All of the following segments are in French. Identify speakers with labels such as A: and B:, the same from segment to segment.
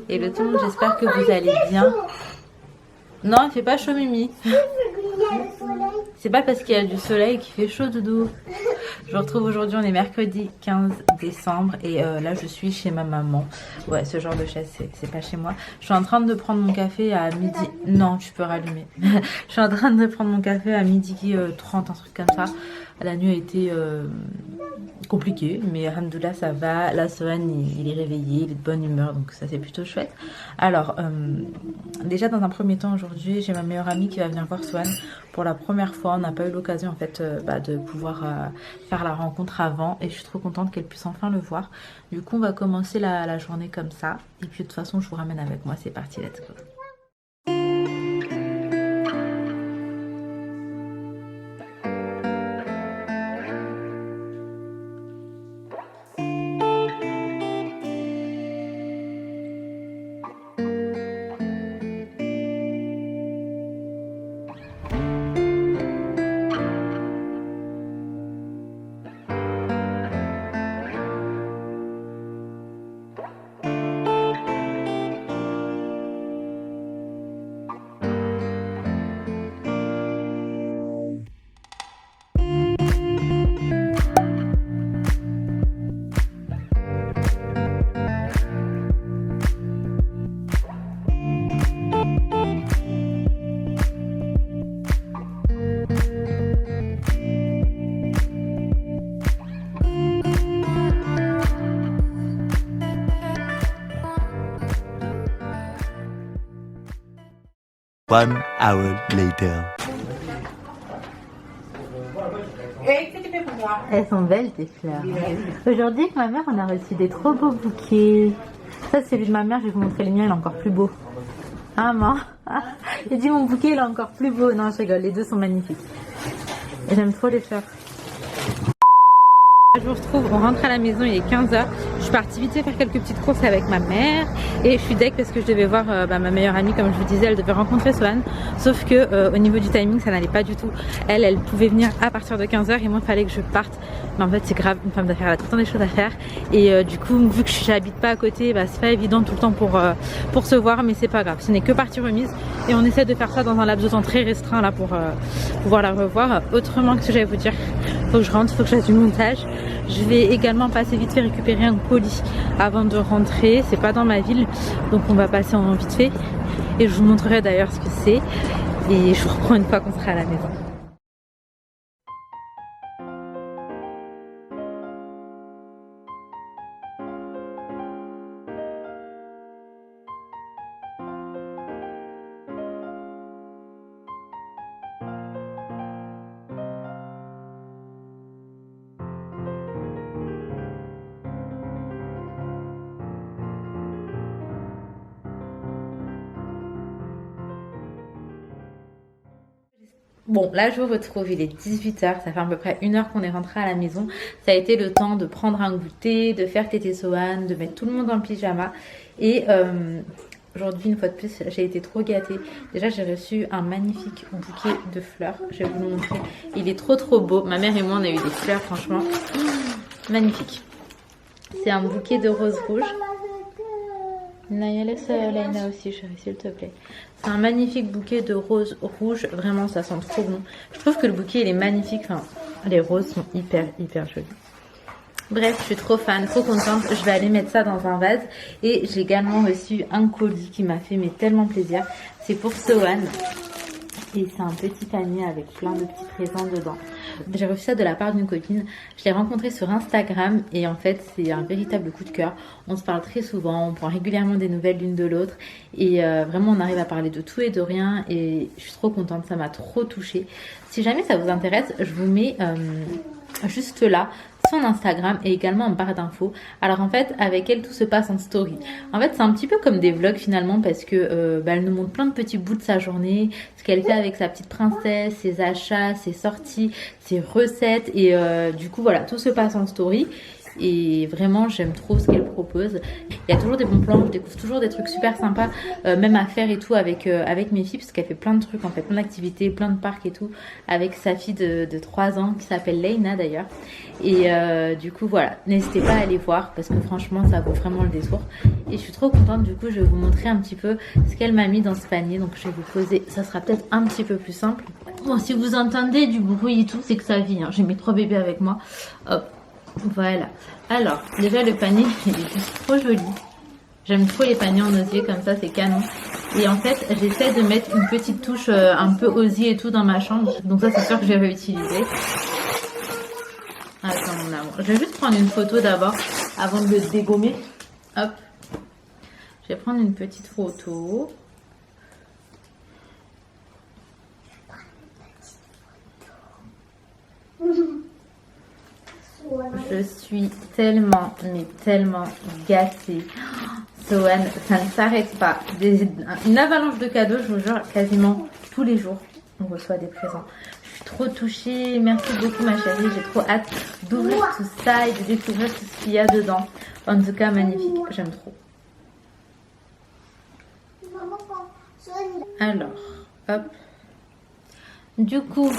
A: Hello tout le monde, j'espère que vous allez bien. Non, il fait pas chaud Mimi. C'est pas parce qu'il y a du soleil qu'il fait chaud doudou. Je vous retrouve aujourd'hui, on est mercredi 15 décembre et là je suis chez ma maman. Ouais, ce genre de chaise c'est pas chez moi. Je suis en train de prendre mon café à midi. Non, tu peux rallumer. Je suis en train de prendre mon café à midi 30, un truc comme ça. La nuit a été compliquée, mais alhamdoulilah ça va. Là Sohan il est réveillé, il est de bonne humeur, donc ça c'est plutôt chouette. Alors déjà dans un premier temps aujourd'hui, j'ai ma meilleure amie qui va venir voir Sohan pour la première fois. On n'a pas eu l'occasion en fait de pouvoir faire la rencontre avant et je suis trop contente qu'elle puisse enfin le voir. Du coup on va commencer la journée comme ça et puis de toute façon je vous ramène avec moi, c'est parti, let's go.
B: One hour later.
A: Elles sont belles tes fleurs. Aujourd'hui avec ma mère on a reçu des trop beaux bouquets. Ça c'est celui de ma mère, je vais vous montrer les miens, il est encore plus beau. Ah maman, j'ai dit mon bouquet il est encore plus beau. Non je rigole, les deux sont magnifiques. J'aime trop les fleurs. Je vous retrouve, on rentre à la maison, il est 15h. Je suis partie vite fait faire quelques petites courses avec ma mère et je suis deg parce que je devais voir ma meilleure amie, comme je vous disais, elle devait rencontrer Sohan. Sauf que au niveau du timing ça n'allait pas du tout. Elle pouvait venir à partir de 15h et moi il fallait que je parte. Mais en fait c'est grave, une femme d'affaires elle a tout le temps des choses à faire. Et du coup vu que j'habite pas à côté, c'est pas évident tout le temps pour se voir, mais c'est pas grave. Ce n'est que partie remise et on essaie de faire ça dans un laps de temps très restreint là pour pouvoir la revoir. Autrement que ce que j'allais vous dire, faut que je rentre, faut que je fasse du montage. Je vais également passer vite fait récupérer un colis avant de rentrer. C'est pas dans ma ville, donc on va passer en vite fait. Et je vous montrerai d'ailleurs ce que c'est. Et je vous reprends une fois qu'on sera à la maison. Bon, là je vous retrouve, il est 18h, ça fait à peu près 1 heure qu'on est rentré à la maison. Ça a été le temps de prendre un goûter, de faire tété Sohan, de mettre tout le monde dans le pyjama. Et aujourd'hui, une fois de plus, j'ai été trop gâtée. Déjà, j'ai reçu un magnifique bouquet de fleurs, je vais vous le montrer. Il est trop beau, ma mère et moi on a eu des fleurs franchement magnifiques. C'est un bouquet de roses rouges. Naya, laisse Laina aussi chérie s'il te plaît. C'est un magnifique bouquet de roses rouges, vraiment ça sent trop bon. Je trouve que le bouquet il est magnifique, enfin, les roses sont hyper jolies. Bref, je suis trop fan, trop contente, je vais aller mettre ça dans un vase. Et j'ai également reçu un colis qui m'a fait tellement plaisir. C'est pour Sohan. Et c'est un petit panier avec plein de petits présents dedans. J'ai reçu ça de la part d'une copine. Je l'ai rencontrée sur Instagram et en fait c'est un véritable coup de cœur. On se parle très souvent, on prend régulièrement des nouvelles l'une de l'autre et vraiment on arrive à parler de tout et de rien et je suis trop contente, ça m'a trop touchée. Si jamais ça vous intéresse, je vous mets juste là son Instagram et également en barre d'infos. Alors en fait avec elle tout se passe en story. En fait c'est un petit peu comme des vlogs finalement parce que elle nous montre plein de petits bouts de sa journée, ce qu'elle fait avec sa petite princesse, ses achats, ses sorties, ses recettes et du coup voilà tout se passe en story. et vraiment j'aime trop ce qu'elle propose. Il y a toujours des bons plans, je découvre toujours des trucs super sympas, même à faire et tout avec mes filles, parce qu'elle fait plein de trucs en fait, plein d'activités, plein de parcs et tout, avec sa fille de 3 ans qui s'appelle Leina d'ailleurs. Et du coup voilà, n'hésitez pas à aller voir parce que franchement ça vaut vraiment le détour. Et je suis trop contente, du coup je vais vous montrer un petit peu ce qu'elle m'a mis dans ce panier. Donc je vais vous poser, ça sera peut-être un petit peu plus simple. Bon, si vous entendez du bruit et tout, c'est que ça vit, hein. J'ai mes 3 bébés avec moi. Hop, voilà. Alors, déjà le panier, il est juste trop joli. J'aime trop les paniers en osier comme ça, c'est canon. Et en fait, j'essaie de mettre une petite touche un peu osier et tout dans ma chambre. Donc ça, c'est sûr que je vais réutiliser. Attends mon amour. Je vais juste prendre une photo d'abord avant de le dégommer. Hop. Je vais prendre une petite photo. Je suis tellement, mais tellement gâtée. Sohan, ça ne s'arrête pas. Une avalanche de cadeaux, je vous jure, quasiment tous les jours, on reçoit des présents. Je suis trop touchée. Merci beaucoup, ma chérie. J'ai trop hâte d'ouvrir tout ça et de découvrir tout ce qu'il y a dedans. En tout cas, magnifique. J'aime trop. Alors, hop. Du coup,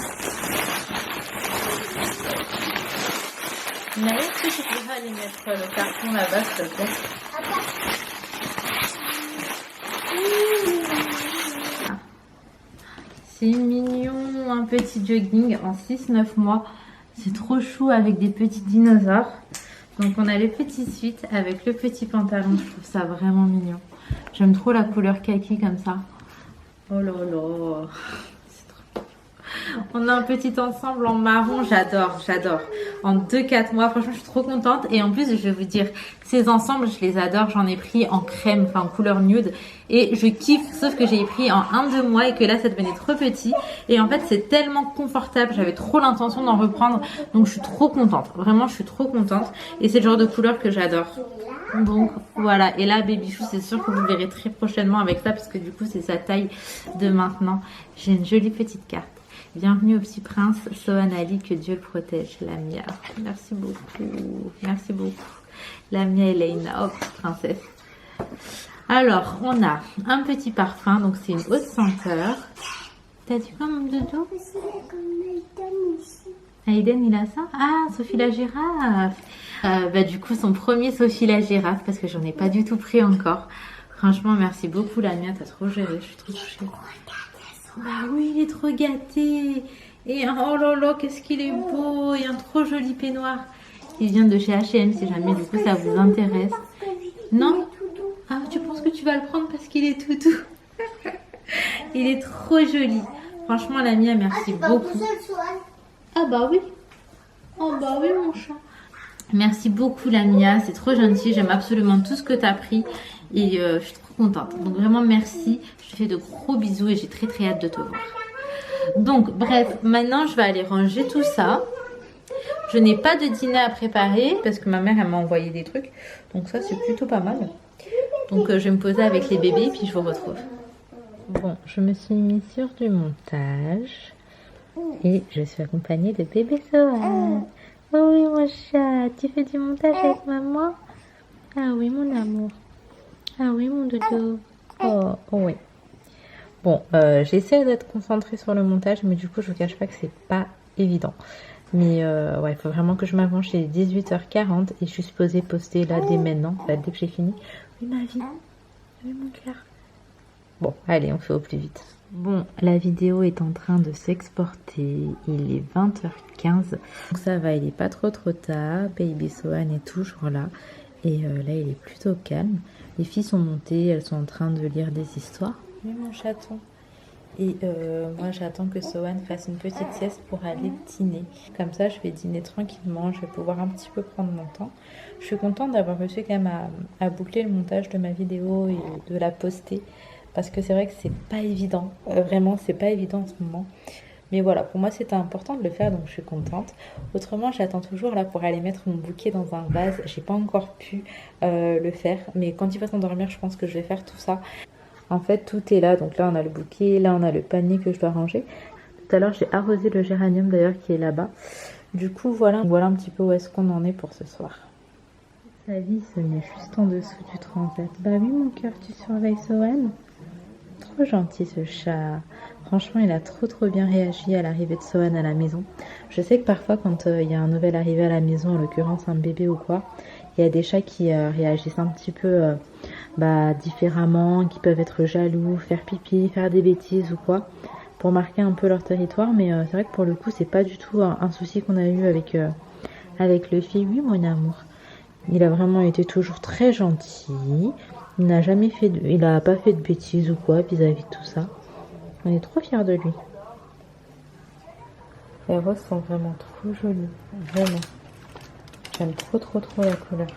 A: Naïs, est-ce que tu pourrais aller mettre le carton là-bas, s'il te plaît? Ah. C'est mignon, un petit jogging en 6-9 mois. C'est trop chou avec des petits dinosaures. Donc on a les petits suites avec le petit pantalon. Je trouve ça vraiment mignon. J'aime trop la couleur kaki comme ça. Oh là là. On a un petit ensemble en marron, j'adore, j'adore. En 2-4 mois, franchement, je suis trop contente. Et en plus, je vais vous dire, ces ensembles, je les adore. J'en ai pris en crème, enfin en couleur nude. Et je kiffe, sauf que j'ai pris en 1-2 mois et que là, ça devenait trop petit. Et en fait, c'est tellement confortable. J'avais trop l'intention d'en reprendre. Donc, je suis trop contente. Vraiment, je suis trop contente. Et c'est le genre de couleur que j'adore. Donc voilà, et là Babychou, c'est sûr que vous le verrez très prochainement avec ça parce que du coup c'est sa taille de maintenant. J'ai une jolie petite carte. Bienvenue au petit prince Sohan Ali, que Dieu le protège. Lamia, merci beaucoup, merci beaucoup. Lamia et Leina, oh petite princesse. Alors on a un petit parfum, donc c'est une haute senteur. T'as dit quoi mon dodo? Aiden il a ça? Ah, Sophie la girafe. Du coup son premier Sophie la girafe parce que j'en ai pas du tout pris encore. Franchement merci beaucoup Lamia, t'as trop géré, je suis trop touchée. Bah oui, il est trop gâté. Et oh là là, qu'est-ce qu'il est beau. Il y a un trop joli peignoir. Il vient de chez H&M si jamais du coup ça vous intéresse. Non? Ah, tu penses que tu vas le prendre parce qu'il est tout doux? Il est trop joli. Franchement Lamia, merci beaucoup. Ah bah oui. Oh bah oui mon chat. Merci beaucoup Lamia, c'est trop gentil. J'aime absolument tout ce que tu as pris. Et je suis trop contente. Donc vraiment merci. Je te fais de gros bisous et j'ai très très hâte de te voir. Donc bref, maintenant je vais aller ranger tout ça. Je n'ai pas de dîner à préparer parce que ma mère elle m'a envoyé des trucs. Donc ça c'est plutôt pas mal. Donc je vais me poser avec les bébés puis je vous retrouve. Bon, je me suis mise sur du montage. Et je suis accompagnée de bébé Sohan. Oh oui mon chat, tu fais du montage avec maman? Ah oui mon amour. Ah oui mon dodo. Oh oui. Bon, j'essaie d'être concentrée sur le montage, mais du coup je vous cache pas que c'est pas évident. Mais ouais, il faut vraiment que je m'avance. Il est 18h40 et je suis supposée poster là dès maintenant, dès que j'ai fini. Oui ma vie. Oui mon cœur. Bon, allez, on fait au plus vite. Bon, la vidéo est en train de s'exporter. Il est 20h15. Donc ça va, il est pas trop tard. Baby Sohan est toujours là. Et là, il est plutôt calme. Les filles sont montées, elles sont en train de lire des histoires. Oui, mon chaton. Et moi, j'attends que Sohan fasse une petite sieste pour aller dîner. Comme ça, je vais dîner tranquillement. Je vais pouvoir un petit peu prendre mon temps. Je suis contente d'avoir réussi quand même à boucler le montage de ma vidéo et de la poster. Parce que c'est vrai que c'est pas évident. Vraiment, c'est pas évident en ce moment. Mais voilà, pour moi, c'était important de le faire, donc je suis contente. Autrement, j'attends toujours là pour aller mettre mon bouquet dans un vase. J'ai pas encore pu le faire. Mais quand il va s'endormir, je pense que je vais faire tout ça. En fait, tout est là. Donc là, on a le bouquet. Là, on a le panier que je dois ranger. Tout à l'heure, j'ai arrosé le géranium d'ailleurs qui est là-bas. Du coup, voilà un petit peu où est-ce qu'on en est pour ce soir. La vie se met juste en dessous du transat. Bah oui mon cœur, tu surveilles Sohan? Trop gentil ce chat. Franchement, il a trop bien réagi à l'arrivée de Sohan à la maison. Je sais que parfois quand il y a un nouvel arrivé à la maison, en l'occurrence un bébé ou quoi, il y a des chats qui réagissent un petit peu différemment, qui peuvent être jaloux, faire pipi, faire des bêtises ou quoi, pour marquer un peu leur territoire. Mais c'est vrai que pour le coup, c'est pas du tout un souci qu'on a eu avec le fille. Oui, mon amour. Il a vraiment été toujours très gentil. Il n'a jamais il a pas fait de bêtises ou quoi vis-à-vis de tout ça. On est trop fiers de lui. Les roses sont vraiment trop jolies. Vraiment. J'aime trop la couleur.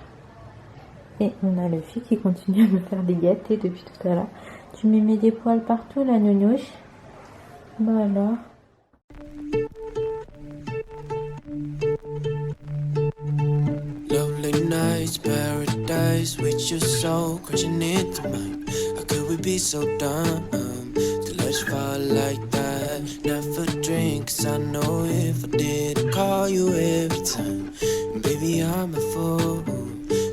A: Et on a le fille qui continue à me faire des gâtés depuis tout à l'heure. Tu me mets des poils partout la nounouche. Bah alors.
C: Lovely nights, paradise with your soul crashing into mine. How could we be so dumb to let you fall like that? Never drink, 'cause I know if I did, I'd call you every time. And baby, I'm a fool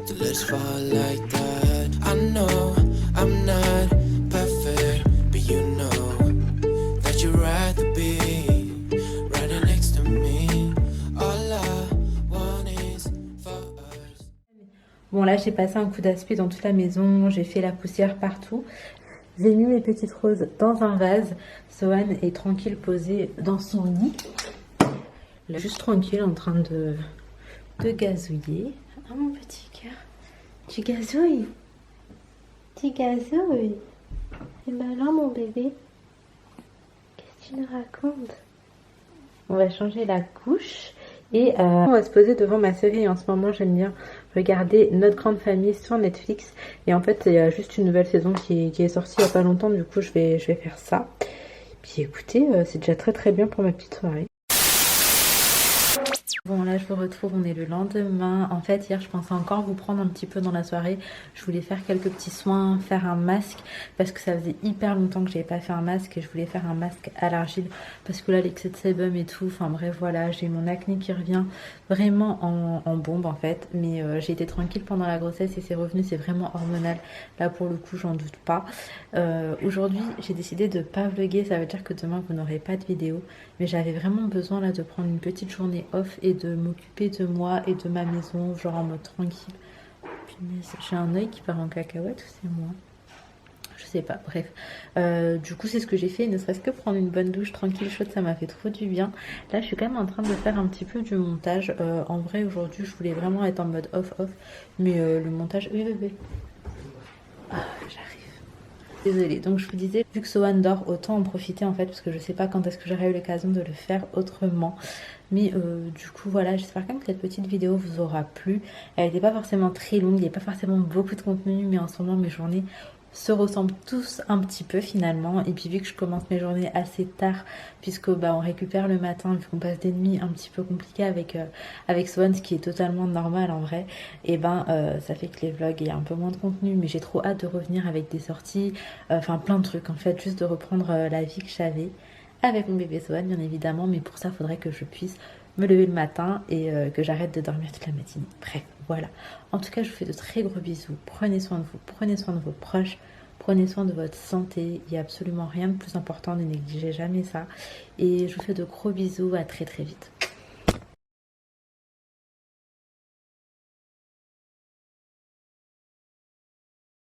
C: to let you fall like that. I know I'm not perfect, but you know that you'd rather be right next to me. All I want is for us.
A: Bon là j'ai passé un coup d'aspi dans toute la maison, j'ai fait la poussière partout. J'ai mis mes petites roses dans un vase. Sohan est tranquille posé dans son lit. Là, juste tranquille en train de gazouiller. Ah mon petit cœur, tu gazouilles? Tu gazouilles? Et ben là mon bébé, qu'est-ce que tu nous racontes? On va changer la couche. Et on va se poser devant ma série. En ce moment, j'aime bien regarder Notre Grande Famille sur Netflix. Et en fait, il y a juste une nouvelle saison qui est sortie il n'y a pas longtemps. Du coup, je vais faire ça. Puis écoutez, c'est déjà très bien pour ma petite soirée. Bon là je vous retrouve, on est le lendemain. En fait hier je pensais encore vous prendre un petit peu dans la soirée. Je voulais faire quelques petits soins, faire un masque. Parce que ça faisait hyper longtemps que j'avais pas fait un masque. Et je voulais faire un masque à l'argile. Parce que là l'excès de sébum et tout. Enfin bref voilà, j'ai mon acné qui revient vraiment en bombe en fait. Mais j'ai été tranquille pendant la grossesse et c'est revenu, c'est vraiment hormonal. Là pour le coup j'en doute pas. Aujourd'hui j'ai décidé de pas vlogger. Ça veut dire que demain vous n'aurez pas de vidéo. Mais j'avais vraiment besoin là de prendre une petite journée off et de m'occuper de moi et de ma maison, genre en mode tranquille. Punaise, j'ai un œil qui part en cacahuète ou c'est moi? Je sais pas, bref. Du coup, c'est ce que j'ai fait, ne serait-ce que prendre une bonne douche tranquille, chaude, ça m'a fait trop du bien. Là, je suis quand même en train de faire un petit peu du montage. En vrai, aujourd'hui, je voulais vraiment être en mode off, mais le montage... Oui, bébé. Ah, j'arrive. Désolée, donc je vous disais, vu que Sohan dort, autant en profiter en fait, parce que je sais pas quand est-ce que j'aurai eu l'occasion de le faire autrement. Mais du coup voilà, j'espère quand même que cette petite vidéo vous aura plu. Elle n'était pas forcément très longue, il n'y a pas forcément beaucoup de contenu, mais en ce moment mes journées se ressemblent tous un petit peu finalement. Et puis vu que je commence mes journées assez tard, puisque on récupère le matin, vu qu'on passe des nuits un petit peu compliquées avec Sohan, ce qui est totalement normal en vrai, et ça fait que les vlogs, il y a un peu moins de contenu, mais j'ai trop hâte de revenir avec des sorties, enfin plein de trucs en fait, juste de reprendre la vie que j'avais avec mon bébé Sohan bien évidemment, mais pour ça il faudrait que je puisse me lever le matin et que j'arrête de dormir toute la matinée. Bref, voilà. En tout cas, je vous fais de très gros bisous. Prenez soin de vous, prenez soin de vos proches, prenez soin de votre santé. Il n'y a absolument rien de plus important, ne négligez jamais ça. Et je vous fais de gros bisous, à très vite.